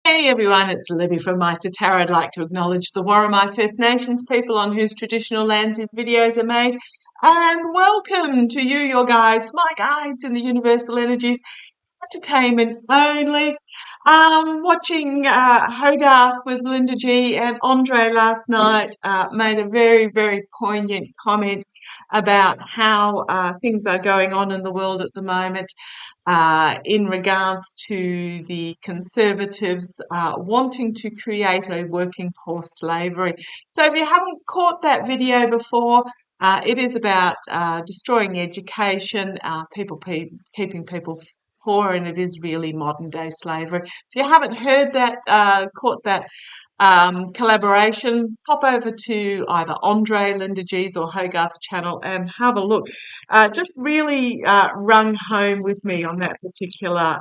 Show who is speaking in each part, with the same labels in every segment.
Speaker 1: Hey everyone, it's Libby from Meister Tarot. I'd like to acknowledge the Worimi First Nations people on whose traditional lands these videos are made. And welcome to you, your guides, my guides in the universal energies, entertainment only. Watching Hogarth with Linda G and Andre last night made a very, very poignant comment about how things are going on in the world at the moment in regards to the Conservatives wanting to create a working poor slavery. So if you haven't caught that video before, it is about destroying education, keeping people poor, and it is really modern day slavery. If you haven't heard that, caught that collaboration, pop over to either Andre, Linda G's or Hogarth's channel and have a look. Just really rung home with me on that particular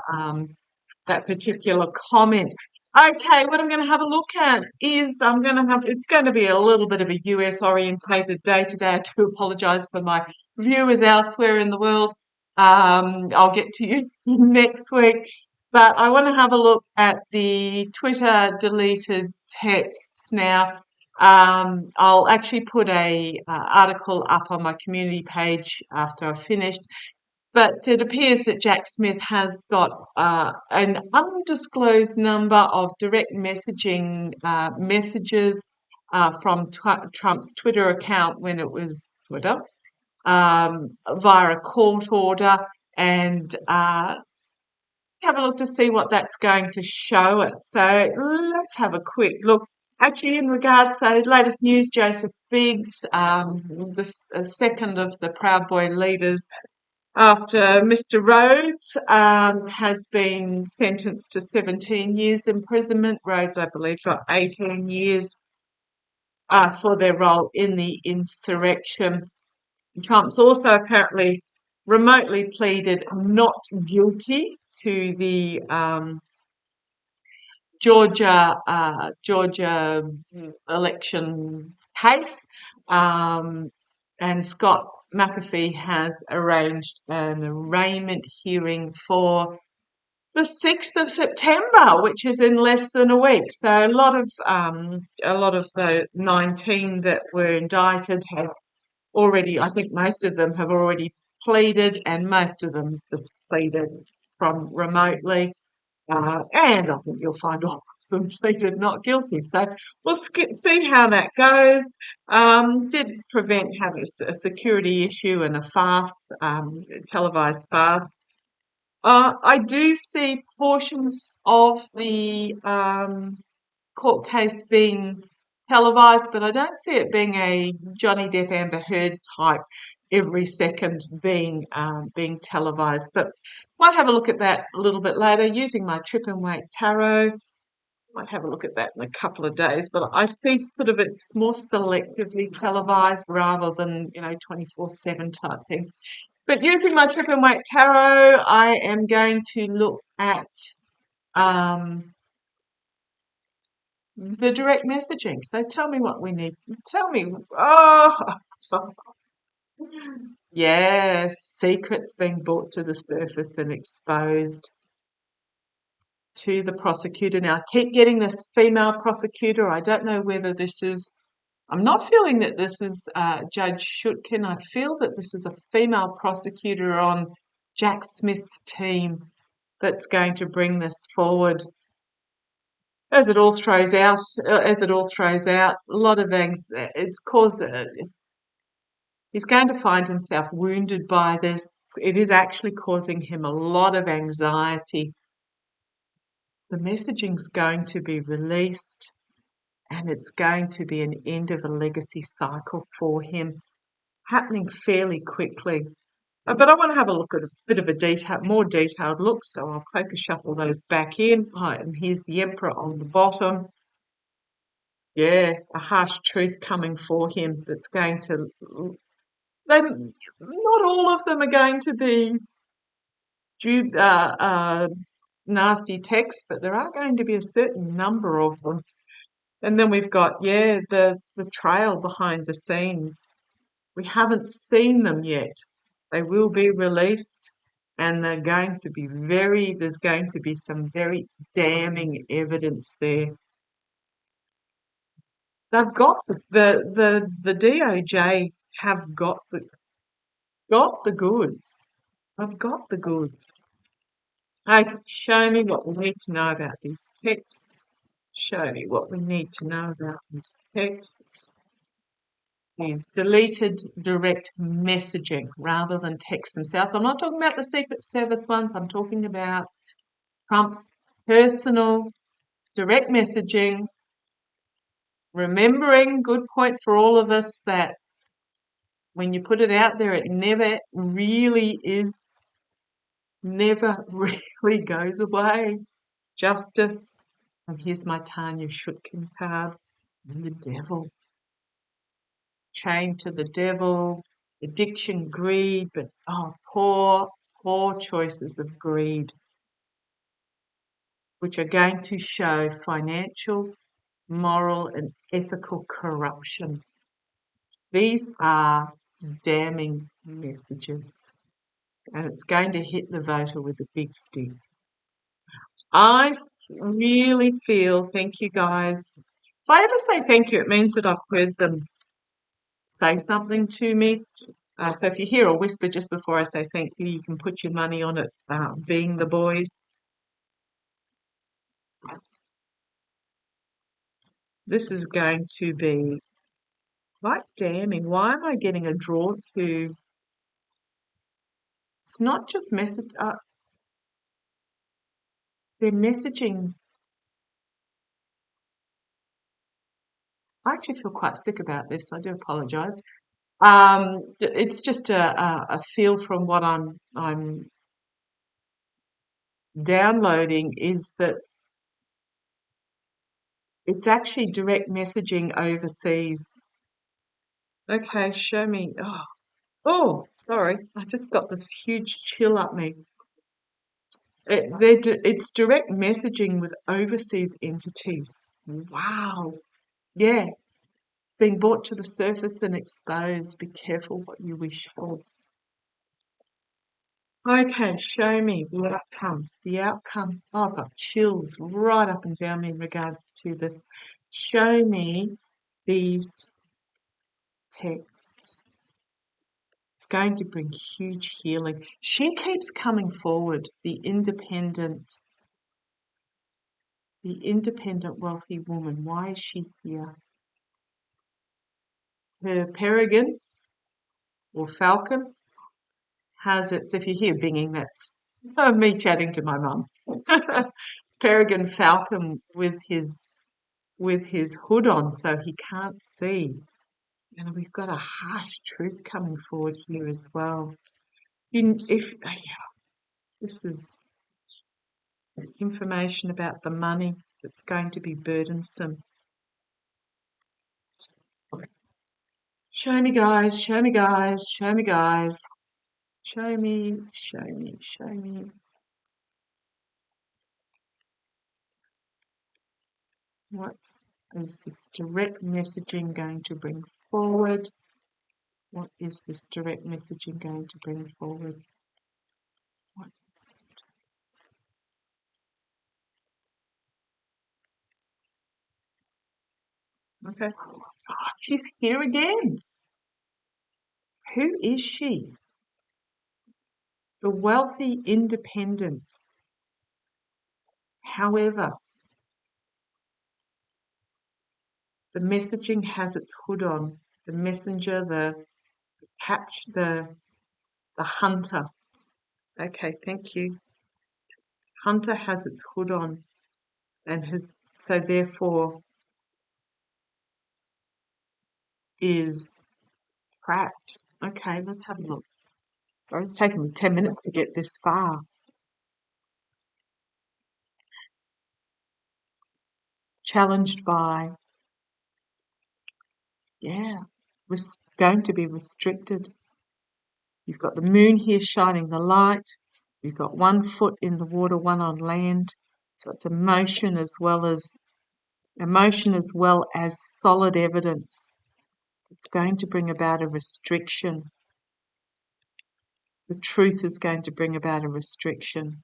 Speaker 1: comment. Okay, what I'm going to have a look at is it's going to be a little bit of a US orientated day today. I do apologise for my viewers elsewhere in the world. I'll get to you next week. But I want to have a look at the Twitter deleted texts now. I'll actually put a article up on my community page after I've finished. But it appears that Jack Smith has got an undisclosed number of direct messaging messages from Trump's Twitter account when it was Twitter via a court order, and have a look to see what that's going to show us. So let's have a quick look. Actually, in regards to latest news, Joseph Biggs, the second of the Proud Boy leaders, after Mr. Rhodes has been sentenced to 17 years imprisonment. Rhodes, I believe, got 18 years for their role in the insurrection. Trump's also apparently remotely pleaded not guilty to the Georgia election case, and Scott McAfee has arranged an arraignment hearing for the 6th of September, which is in less than a week. So a lot of the 19 that were indicted have already, I think most of them have already pleaded, and most of them just pleaded from remotely. And I think you'll find all of them pleaded not guilty. So we'll see how that goes. Did prevent having a security issue and a fast, televised fast. I do see portions of the court case being televised, but I don't see it being a Johnny Depp Amber Heard type every second being televised. But might have a look at that a little bit later using my Trip and Wait tarot. Might have a look at that in a couple of days, but I see sort of it's more selectively televised rather than 24/7 type thing. But using my Trip and Wait tarot, I am going to look at the direct messaging. So tell me what we need. Tell me. Oh, yes, secrets being brought to the surface and exposed to the prosecutor. Now, I keep getting this female prosecutor. I don't know whether this is, I'm not feeling that this is Judge Schutkin. I feel that this is a female prosecutor on Jack Smith's team that's going to bring this forward. As it all throws out, a lot of it's caused. He's going to find himself wounded by this. It is actually causing him a lot of anxiety. The messaging's going to be released, and it's going to be an end of a legacy cycle for him, happening fairly quickly. But I want to have a look at a bit of a more detailed look, so I'll poker shuffle those back in. And here's the Emperor on the bottom. Yeah, a harsh truth coming for him that's going to... not all of them are going to be nasty text, but there are going to be a certain number of them. And then we've got, the trail behind the scenes. We haven't seen them yet. They will be released. And there's going to be some very damning evidence there. They've got the DOJ have got the goods. I've got the goods. Okay, show me what we need to know about these texts. Show me what we need to know about these texts. These deleted direct messaging rather than text themselves. I'm not talking about the Secret Service ones. I'm talking about Trump's personal direct messaging. Remembering, good point for all of us, that when you put it out there, it never really goes away. Justice. And here's my Tanya Shutkin card. And the devil. Chained to the devil. Addiction, greed, but poor choices of greed, which are going to show financial, moral, and ethical corruption. These are damning messages, and it's going to hit the voter with a big stick. I really feel, thank you guys. If I ever say thank you, it means that I've heard them say something to me. So if you hear a whisper just before I say thank you, you can put your money on it being the boys. This is going to be quite damning. Why am I getting a draw to? It's not just message. Their messaging. I actually feel quite sick about this. I do apologise. It's just a feel from what I'm downloading is that it's actually direct messaging overseas. Okay, show me. Oh, sorry. I just got this huge chill up me. It's direct messaging with overseas entities. Wow. Yeah. Being brought to the surface and exposed. Be careful what you wish for. Okay, show me the outcome. The outcome. Oh, I've got chills right up and down me in regards to this. Show me these texts. It's going to bring huge healing. She keeps coming forward, the independent wealthy woman. Why is she here? Her peregrine or falcon has its, if you hear binging, that's me chatting to my mum. Peregrine falcon with his hood on so he can't see. And we've got a harsh truth coming forward here as well. This is information about the money that's going to be burdensome. Show me, guys, show me, guys, show me, guys. Show me, show me, show me. What is this direct messaging going to bring forward? What is this direct messaging going to bring forward? What is this? Okay. She's here again. Who is she? The wealthy independent. However, the messaging has its hood on. The messenger, the hunter. Okay, thank you. Hunter has its hood on and so therefore is trapped. Okay, let's have a look. Sorry, it's taken me 10 minutes to get this far. Challenged by, going to be restricted. You've got the moon here shining the light. You've got 1 foot in the water, 1 on land. So it's emotion as well as solid evidence. It's going to bring about a restriction. The truth is going to bring about a restriction.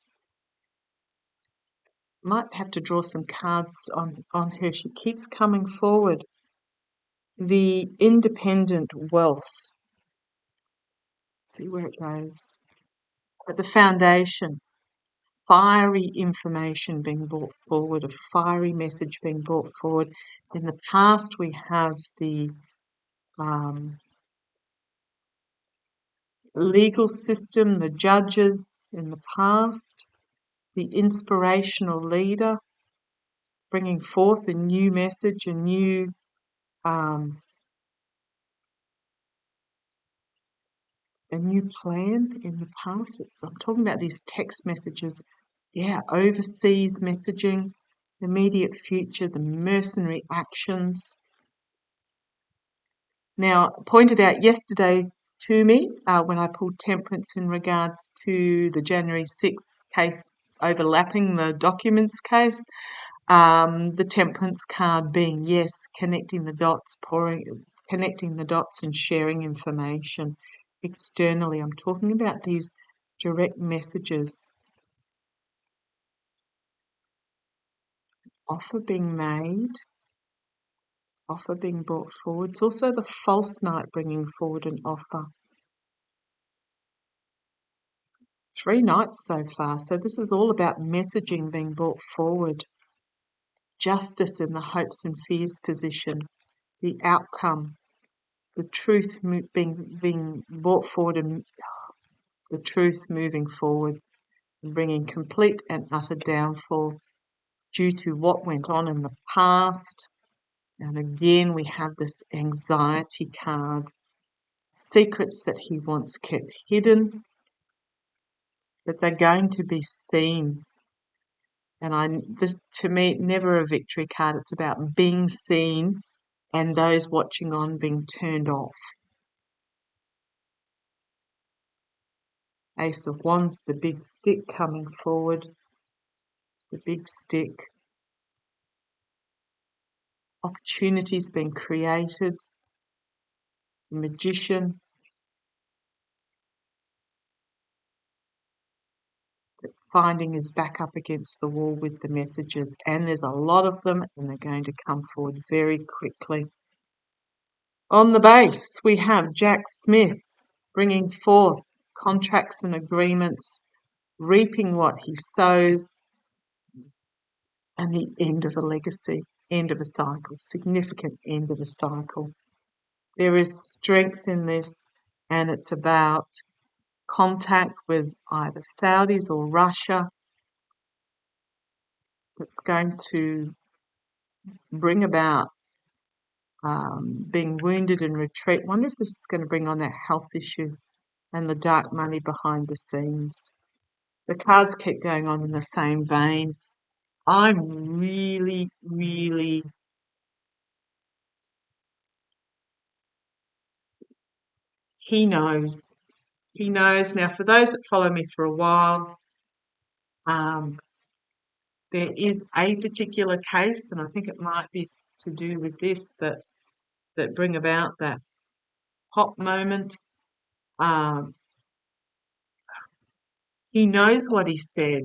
Speaker 1: Might have to draw some cards on her. She keeps coming forward. The independent wealth. See where it goes. At the foundation, fiery information being brought forward, a fiery message being brought forward. In the past, we have the legal system, the judges in the past, the inspirational leader bringing forth a new message, um, a new plan in the past. I'm talking about these text messages, overseas messaging, immediate future, the mercenary actions. Now, pointed out yesterday to me when I pulled Temperance in regards to the January 6th case overlapping the documents case, the Temperance card being yes, connecting the dots, connecting the dots and sharing information externally. I'm talking about these direct messages, offer being made, offer being brought forward. It's also the false knight bringing forward an offer. 3 nights so far, so this is all about messaging being brought forward. Justice in the hopes and fears position, the outcome, the truth being brought forward, and the truth moving forward, and bringing complete and utter downfall due to what went on in the past. And again, we have this anxiety card, secrets that he wants kept hidden, but they're going to be seen. And this, to me, never a victory card. It's about being seen and those watching on being turned off. Ace of Wands, the big stick coming forward. The big stick. Opportunities being created. The Magician. Finding his back up against the wall with the messages. And there's a lot of them, and they're going to come forward very quickly. On the base, we have Jack Smith bringing forth contracts and agreements, reaping what he sows, and the end of a legacy, end of a cycle, significant end of a cycle. There is strength in this, and it's about contact with either Saudis or Russia that's going to bring about being wounded and retreat. I wonder if this is going to bring on that health issue and the dark money behind the scenes. The cards keep going on in the same vein. I'm really, really he knows. He knows. Now, for those that follow me for a while, um, there is a particular case, and I think it might be to do with this that bring about that pop moment. Um, he knows what he said.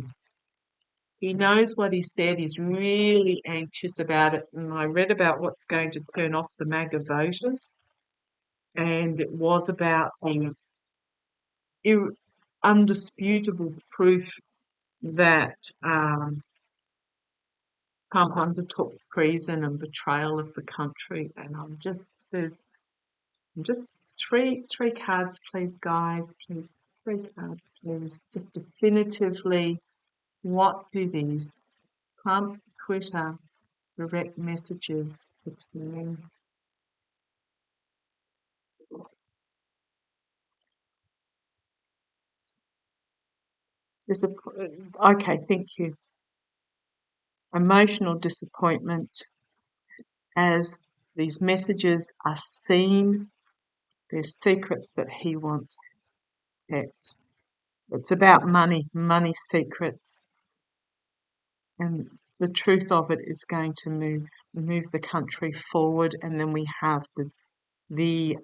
Speaker 1: He knows what he said. He's really anxious about it. And I read about what's going to turn off the MAGA voters, and it was about the undisputable proof that Trump undertook treason and betrayal of the country. And I'm just three cards, please, guys, please, 3 cards, please. Just definitively, what do these Trump Twitter direct messages pertain? Okay, thank you. Emotional disappointment as these messages are seen. There's secrets that he wants kept. It's about money, money secrets, and the truth of it is going to move the country forward. And then we have the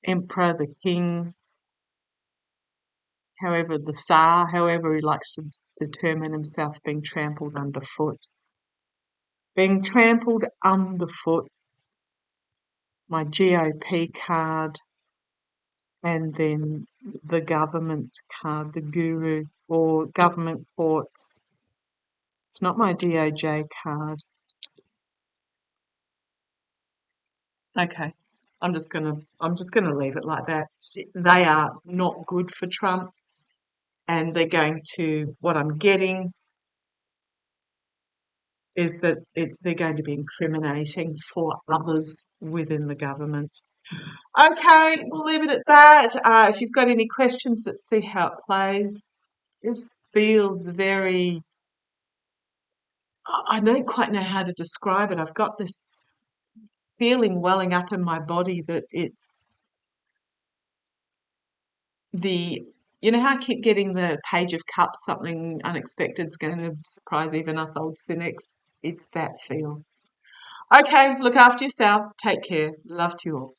Speaker 1: emperor, the king, however, the Tsar, however he likes to determine himself, being trampled underfoot. Being trampled underfoot, my GOP card, and then the government card, the guru, or government courts. It's not my DOJ card. Okay. I'm just gonna leave it like that. They are not good for Trump, and what I'm getting is that they're going to be incriminating for others within the government. Okay, we'll leave it at that. If you've got any questions, let's see how it plays. This feels very, I don't quite know how to describe it. I've got this feeling welling up in my body that it's the, you know how I keep getting the Page of Cups, something unexpected's going to surprise even us old cynics? It's that feel. Okay, look after yourselves. Take care. Love to you all.